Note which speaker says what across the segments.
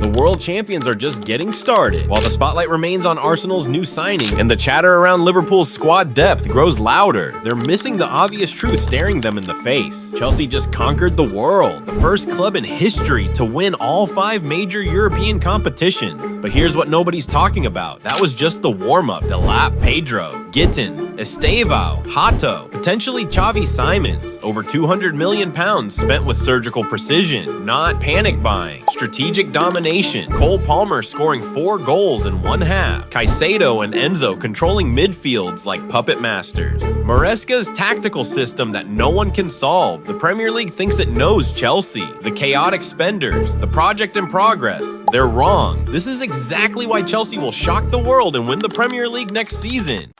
Speaker 1: the world champions are just getting started. While the spotlight remains on Arsenal's new signing and the chatter around Liverpool's squad depth grows louder, they're missing the obvious truth staring them in the face. Chelsea just conquered the world, the first club in history to win all 5 major European competitions. But here's what nobody's talking about. That was just the warm-up. Delap, Pedro, Gittins, Estevao, Hato, potentially Xavi Simons. Over £200 million spent with surgical precision, not panic buying. Strategic domination. Cole Palmer scoring 4 goals in one half. Caicedo and Enzo controlling midfields like puppet masters. Maresca's tactical system that no one can solve. The Premier League thinks it knows Chelsea. The chaotic spenders. The project in progress. They're wrong. This is exactly why Chelsea will shock the world and win the Premier League next season.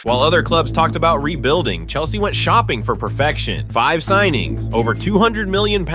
Speaker 1: While other clubs talked about rebuilding, Chelsea went shopping for perfection. 5 signings, over £200 million,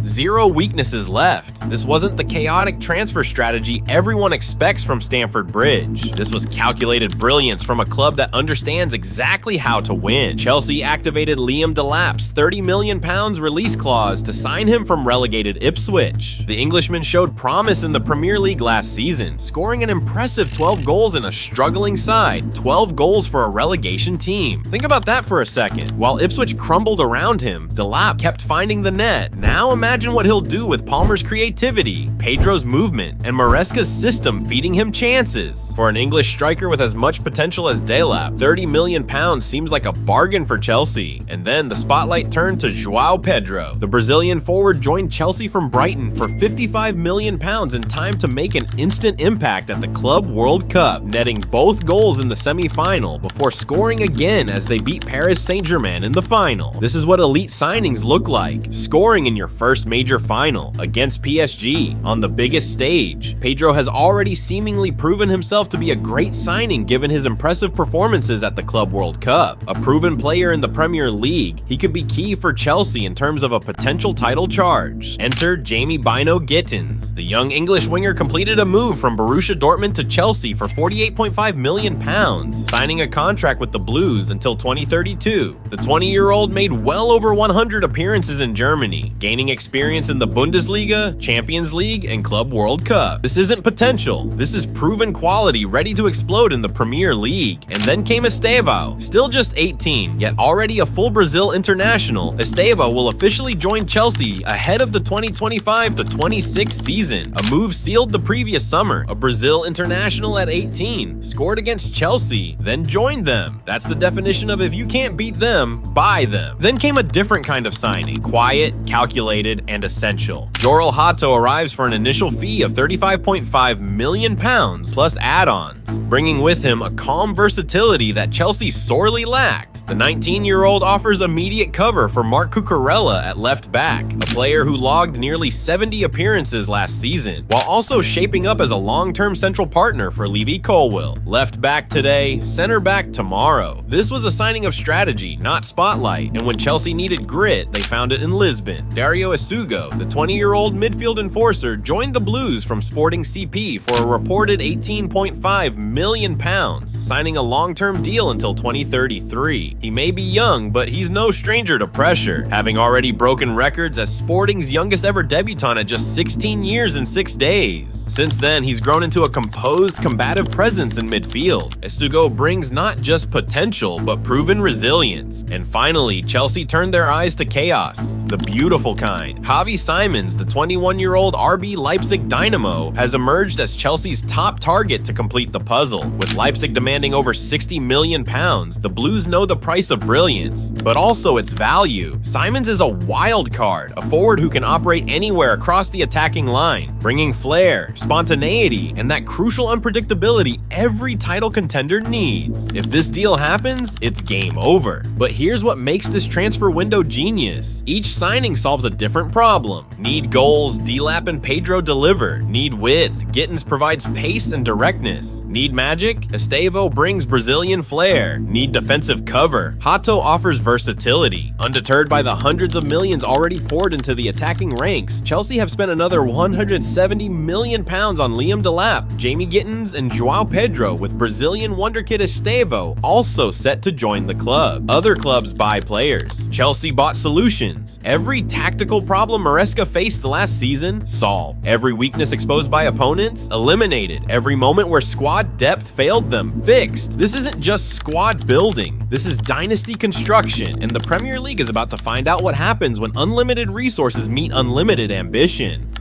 Speaker 1: 0 weaknesses left. This wasn't the chaotic transfer strategy everyone expects from Stamford Bridge. This was calculated brilliance from a club that understands exactly how to win. Chelsea activated Liam Delap's £30 million release clause to sign him from relegated Ipswich. The Englishman showed promise in the Premier League last season, scoring an impressive 12 goals in a struggling side, 12 goals for a relegation team. Think about that for a second. While Ipswich crumbled around him, Delap kept finding the net. Now imagine what he'll do with Palmer's creativity, Pedro's movement, and Maresca's system feeding him chances. For an English striker with as much potential as Delap, £30 million seems like a bargain for Chelsea. And then the spotlight turned to João Pedro. The Brazilian forward joined Chelsea from Brighton for £55 million in time to make an instant impact at the Club World Cup, netting both goals in the semi-final before scoring again as they beat Paris Saint-Germain in the final. This is what elite signings look like, scoring in your first major final against PSG on the biggest stage. Pedro has already seemingly proven himself to be a great signing given his impressive performances at the Club World Cup. A proven player in the Premier League, he could be key for Chelsea in terms of a potential title charge. Enter Jamie Bino Gittins. The young English winger completed a move from Borussia Dortmund to Chelsea for £48.5 million, signing a contract with the Blues until 2032. The 20-year-old made well over 100 appearances in Germany, gaining experience in the Bundesliga, Champions League, and Club World Cup. This isn't potential. This is proven quality ready to explode in the Premier League. And then came Estevao. Still just 18, yet already a full Brazil international, Estevao will officially join Chelsea ahead of the 2025-26 season. A move sealed the previous summer. A Brazil international at 18, scored against Chelsea, then joined them. That's the definition of if you can't beat them, buy them. Then came a different kind of signing, quiet, calculated, and essential. Joral Hato arrives for an initial fee of £35.5 million plus add-ons, bringing with him a calm versatility that Chelsea sorely lacked. The 19-year-old offers immediate cover for Marc Cucurella at left back, a player who logged nearly 70 appearances last season, while also shaping up as a long-term central partner for Levi Colwill. Left back today, center back tomorrow. This was a signing of strategy, not spotlight, and when Chelsea needed grit, they found it in Lisbon. Dario Isugo, the 20-year-old midfield enforcer, joined the Blues from Sporting CP for a reported £18.5 million, signing a long-term deal until 2033. He may be young, but he's no stranger to pressure, having already broken records as Sporting's youngest ever debutant at just 16 years and 6 days. Since then, he's grown into a composed, combative presence in midfield. Isugo brings not just potential, but proven resilience. And finally, Chelsea turned their eyes to chaos, the beautiful kind. Xavi Simons, the 21-year-old RB Leipzig Dynamo, has emerged as Chelsea's top target to complete the puzzle. With Leipzig demanding over £60 million, the Blues know the price of brilliance, but also its value. Simons is a wild card, a forward who can operate anywhere across the attacking line, bringing flair, spontaneity, and that crucial unpredictability every title contender needs. If this deal happens, it's game over. But here's what makes this transfer window genius. Each signing solves a different problem. Need goals, Delap and Pedro deliver. Need width, Gittins provides pace and directness. Need magic, Estevao brings Brazilian flair. Need defensive cover, However, Hato offers versatility. Undeterred by the hundreds of millions already poured into the attacking ranks, Chelsea have spent another £170 million on Liam Delap, Jamie Gittins, and João Pedro, with Brazilian wonderkid Estevão also set to join the club. Other clubs buy players. Chelsea bought solutions. Every tactical problem Maresca faced last season, solved. Every weakness exposed by opponents, eliminated. Every moment where squad depth failed them, fixed. This isn't just squad building. This is dynasty construction, and the Premier League is about to find out what happens when unlimited resources meet unlimited ambition.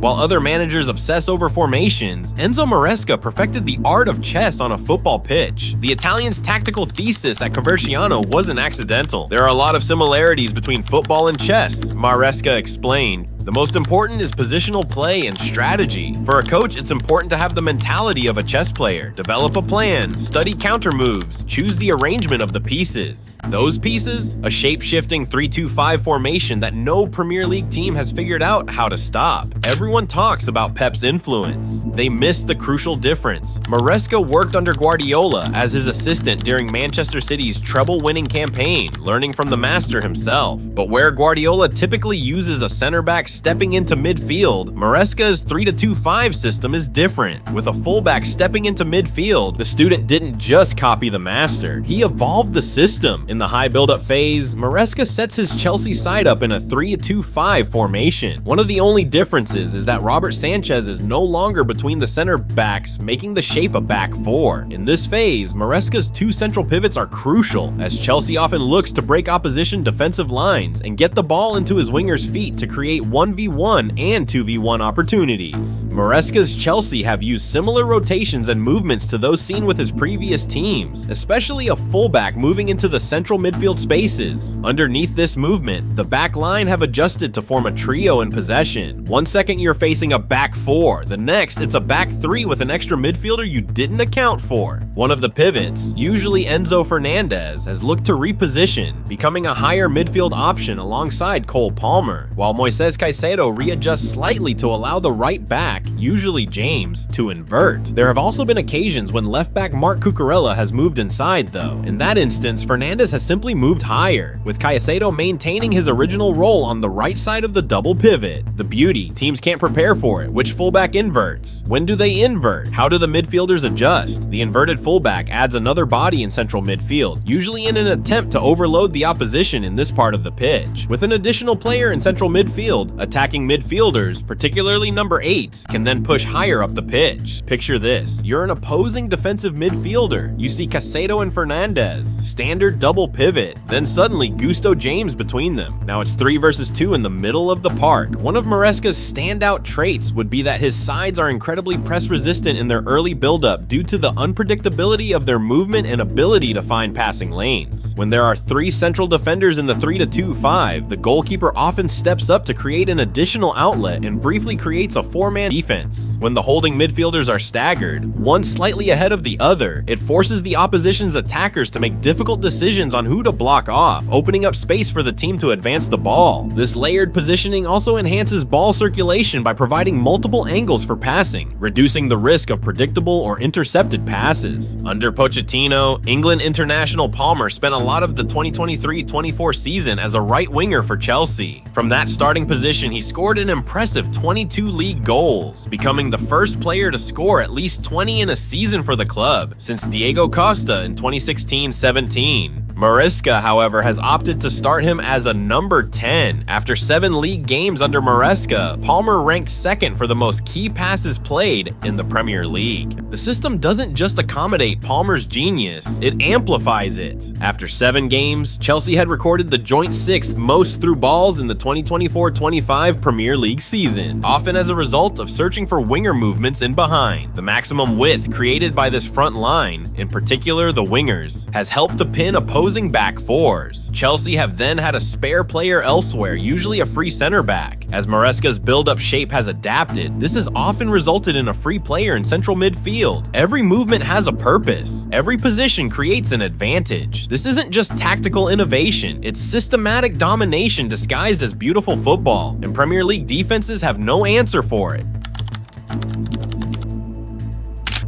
Speaker 1: While other managers obsess over formations, Enzo Maresca perfected the art of chess on a football pitch. The Italian's tactical thesis at Coverciano wasn't accidental. There are a lot of similarities between football and chess, Maresca explained. The most important is positional play and strategy. For a coach, it's important to have the mentality of a chess player. Develop a plan, study counter moves, choose the arrangement of the pieces. Those pieces? A shape-shifting 3-2-5 formation that no Premier League team has figured out how to stop. Everyone talks about Pep's influence. They miss the crucial difference. Maresca worked under Guardiola as his assistant during Manchester City's treble-winning campaign, learning from the master himself. But where Guardiola typically uses a center-back stepping into midfield, Maresca's 3-2-5 system is different. With a fullback stepping into midfield, the student didn't just copy the master, he evolved the system. In the high build-up phase, Maresca sets his Chelsea side up in a 3-2-5 formation. One of the only differences is that Robert Sanchez is no longer between the center backs, making the shape a back four. In this phase, Maresca's two central pivots are crucial, as Chelsea often looks to break opposition defensive lines and get the ball into his wingers' feet to create 1v1 and 2v1 opportunities. Maresca's Chelsea have used similar rotations and movements to those seen with his previous teams, especially a fullback moving into the central midfield spaces. Underneath this movement, the back line have adjusted to form a trio in possession. 1 second you're facing a back four, the next it's a back three with an extra midfielder you didn't account for. One of the pivots, usually Enzo Fernandez, has looked to reposition, becoming a higher midfield option alongside Cole Palmer, while Moises Caicedo readjusts slightly to allow the right back, usually James, to invert. There have also been occasions when left back Marc Cucurella has moved inside though. In that instance, Fernandez has simply moved higher, with Caicedo maintaining his original role on the right side of the double pivot. The beauty, teams can't prepare for it. Which fullback inverts? When do they invert? How do the midfielders adjust? The inverted fullback adds another body in central midfield, usually in an attempt to overload the opposition in this part of the pitch. With an additional player in central midfield, attacking midfielders, particularly number 8, can then push higher up the pitch. Picture this, you're an opposing defensive midfielder. You see Caicedo and Fernandez, standard double pivot, then suddenly Gusto James between them. Now it's 3 versus 2 in the middle of the park. One of Maresca's standout traits would be that his sides are incredibly press resistant in their early build-up due to the unpredictability of their movement and ability to find passing lanes. When there are 3 central defenders in the 3-2-5, the goalkeeper often steps up to create an additional outlet and briefly creates a 4-man defense. When the holding midfielders are staggered, one slightly ahead of the other, it forces the opposition's attackers to make difficult decisions on who to block off, opening up space for the team to advance the ball. This layered positioning also enhances ball circulation by providing multiple angles for passing, reducing the risk of predictable or intercepted passes. Under Pochettino, England international Palmer spent a lot of the 2023-24 season as a right winger for Chelsea. From that starting position, he scored an impressive 22 league goals, becoming the first player to score at least 20 in a season for the club since Diego Costa in 2016-17. Maresca, however, has opted to start him as a number 10. After 7 league games under Maresca, Palmer ranked 2nd for the most key passes played in the Premier League. The system doesn't just accommodate Palmer's genius, it amplifies it. After 7 games, Chelsea had recorded the joint 6th most through balls in the 2024-25 Premier League season, often as a result of searching for winger movements in behind. The maximum width created by this front line, in particular the wingers, has helped to pin opposing back fours. Chelsea have then had a spare player elsewhere, usually a free center back. As Maresca's build-up shape has adapted, this has often resulted in a free player in central midfield. Every movement has a purpose. Every position creates an advantage. This isn't just tactical innovation, it's systematic domination disguised as beautiful football, and Premier League defenses have no answer for it.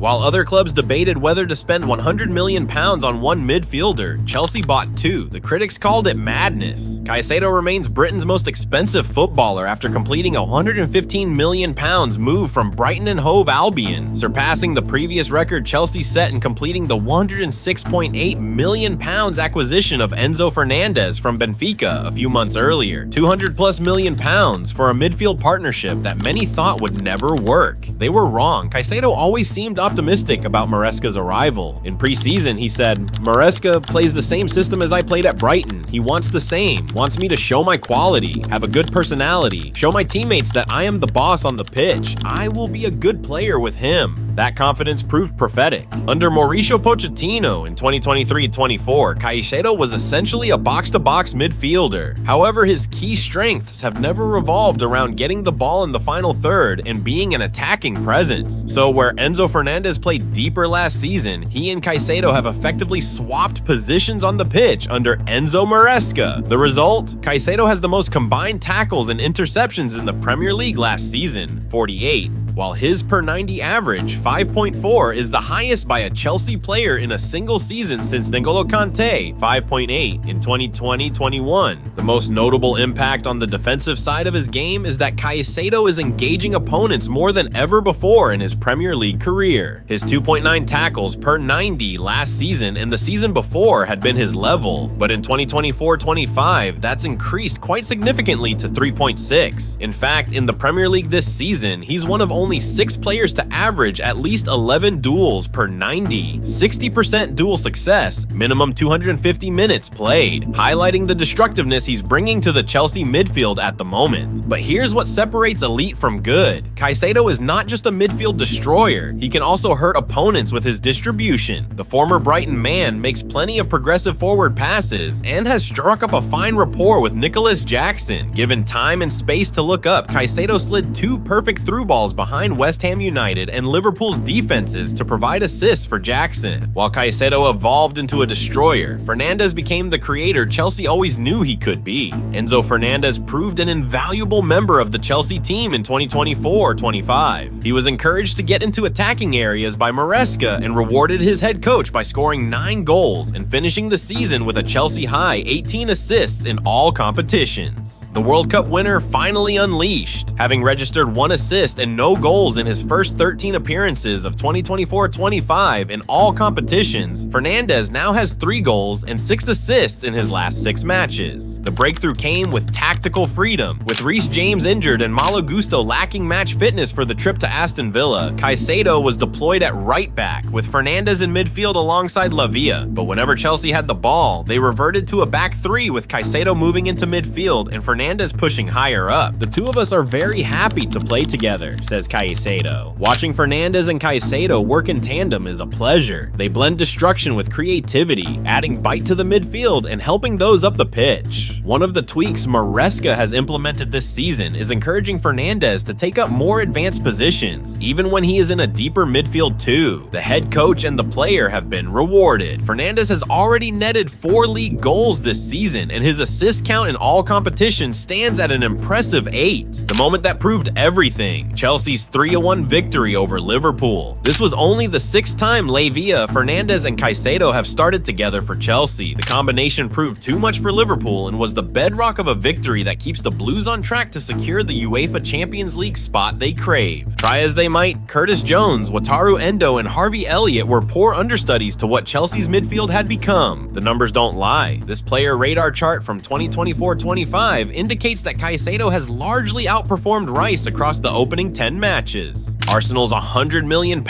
Speaker 1: While other clubs debated whether to spend £100 million on one midfielder, Chelsea bought two. The critics called it madness. Caicedo remains Britain's most expensive footballer after completing a £115 million move from Brighton and Hove Albion, surpassing the previous record Chelsea set in completing the £106.8 million acquisition of Enzo Fernandez from Benfica a few months earlier. £200+ million for a midfield partnership that many thought would never work. They were wrong. Caicedo always seemed optimistic about Maresca's arrival. In pre-season, he said, "Maresca plays the same system as I played at Brighton. He wants the same, wants me to show my quality, have a good personality, show my teammates that I am the boss on the pitch. I will be a good player with him." That confidence proved prophetic. Under Mauricio Pochettino in 2023-24, Caicedo was essentially a box-to-box midfielder. However, his key strengths have never revolved around getting the ball in the final third and being an attacking presence. So where Enzo Fernandez played deeper last season, he and Caicedo have effectively swapped positions on the pitch under Enzo Maresca. The result? Caicedo has the most combined tackles and interceptions in the Premier League last season, 48. While his per 90 average, 5.4, is the highest by a Chelsea player in a single season since N'Golo Kante, 5.8, in 2020-21. The most notable impact on the defensive side of his game is that Caicedo is engaging opponents more than ever before in his Premier League career. His 2.9 tackles per 90 last season and the season before had been his level, but in 2024-25, that's increased quite significantly to 3.6. In fact, in the Premier League this season, he's one of only 6 players to average at least 11 duels per 90, 60% duel success, minimum 250 minutes played, highlighting the destructiveness he's bringing to the Chelsea midfield at the moment. But here's what separates elite from good. Caicedo is not just a midfield destroyer, he can also hurt opponents with his distribution. The former Brighton man makes plenty of progressive forward passes and has struck up a fine rapport with Nicholas Jackson. Given time and space to look up, Caicedo slid 2 perfect through balls behind West Ham United and Liverpool's defenses to provide assists for Jackson. While Caicedo evolved into a destroyer, Fernandez became the creator Chelsea always knew he could be. Enzo Fernandez proved an invaluable member of the Chelsea team in 2024-25. He was encouraged to get into attacking areas by Maresca and rewarded his head coach by scoring 9 goals and finishing the season with a Chelsea high 18 assists in all competitions. The World Cup winner finally unleashed, having registered 1 assist and no goals in his first 13 appearances of 2024-25 in all competitions. Fernandez now has 3 goals and 6 assists in his last 6 matches. The breakthrough came with tactical freedom. With Reece James injured and Malo Gusto lacking match fitness for the trip to Aston Villa, Caicedo was deployed at right back, with Fernandez in midfield alongside Lavia. But whenever Chelsea had the ball, they reverted to a back 3 with Caicedo moving into midfield and Fernandez pushing higher up. "The two of us are very happy to play together," says Caicedo. "Watching Fernandez and Caicedo work in tandem is a pleasure. They blend destruction with creativity, adding bite to the midfield and helping those up the pitch." One of the tweaks Maresca has implemented this season is encouraging Fernandez to take up more advanced positions, even when he is in a deeper midfield too. The head coach and the player have been rewarded. Fernandez has already netted 4 league goals this season, and his assist count in all competitions stands at an impressive 8. The moment that proved everything: Chelsea's 3-1 victory over Liverpool. This was only the 6th time Lavia, Fernandez, and Caicedo have started together for Chelsea. The combination proved too much for Liverpool and was the bedrock of a victory that keeps the Blues on track to secure the UEFA Champions League spot they crave. Try as they might, Curtis Jones, Wataru Endo, and Harvey Elliott were poor understudies to what Chelsea's midfield had become. The numbers don't lie. This player radar chart from 2024-25 indicates that Caicedo has largely outperformed Rice across the opening 10 matches. Arsenal's £100 million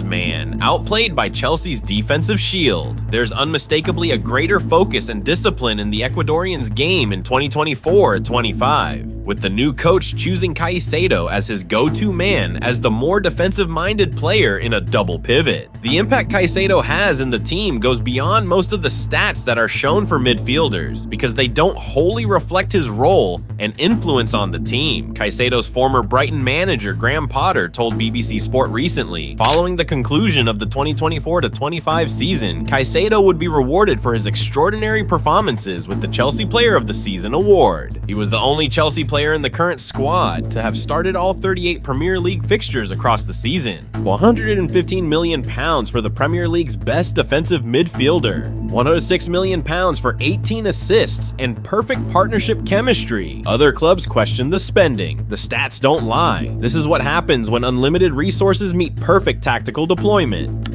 Speaker 1: man, outplayed by Chelsea's defensive shield. There's unmistakably a greater focus and discipline in the Ecuadorian's game in 2024-25, with the new coach choosing Caicedo as his go-to man as the more defensive-minded player in a double pivot. The impact Caicedo has in the team goes beyond most of the stats that are shown for midfielders, because they don't wholly reflect his role and influence on the team. Caicedo's former Brighton manager Graham Potter told BBC Sport recently, following the conclusion of the 2024-25 season, Caicedo would be rewarded for his extraordinary performances with the Chelsea Player of the Season award. He was the only Chelsea player in the current squad to have started all 38 Premier League fixtures across the season. £115 million for the Premier League's best defensive midfielder. £106 million for 18 assists and perfect partnership chemistry. Other clubs question the spending. The stats don't lie. This is what happens when unlimited resources meet perfect tactical deployment.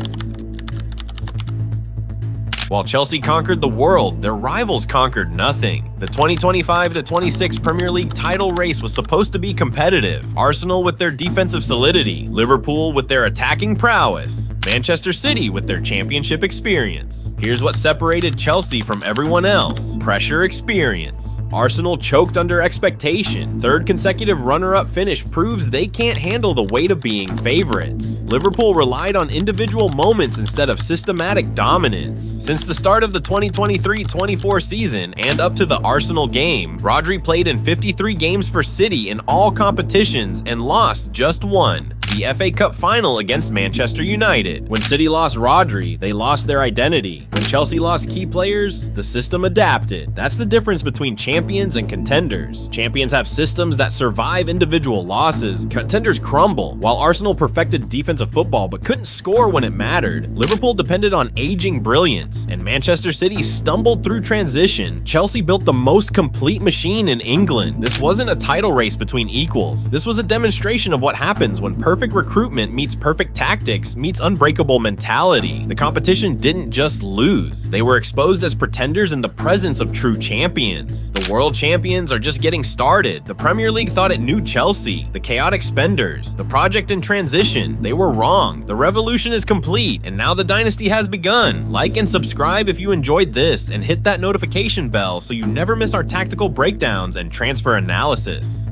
Speaker 1: While Chelsea conquered the world, their rivals conquered nothing. The 2025-26 Premier League title race was supposed to be competitive. Arsenal with their defensive solidity, Liverpool with their attacking prowess, Manchester City with their championship experience. Here's what separated Chelsea from everyone else: pressure experience. Arsenal choked under expectation. Third consecutive runner-up finish proves they can't handle the weight of being favorites. Liverpool relied on individual moments instead of systematic dominance. Since the start of the 2023-24 season and up to the Arsenal game, Rodri played in 53 games for City in all competitions and lost just one: the FA Cup final against Manchester United. When City lost Rodri, they lost their identity. When Chelsea lost key players, the system adapted. That's the difference between champions and contenders. Champions have systems that survive individual losses. Contenders crumble. While Arsenal perfected defensive football but couldn't score when it mattered, Liverpool depended on aging brilliance, and Manchester City stumbled through transition. Chelsea built the most complete machine in England. This wasn't a title race between equals. This was a demonstration of what happens when perfect recruitment meets perfect tactics meets unbreakable mentality. The competition didn't just lose. They were exposed as pretenders in the presence of true champions. The world champions are just getting started. The Premier League thought it knew Chelsea. The chaotic spenders. The project in transition. They were wrong. The revolution is complete, and now the dynasty has begun. Like and subscribe if you enjoyed this, and hit that notification bell so you never miss our tactical breakdowns and transfer analysis.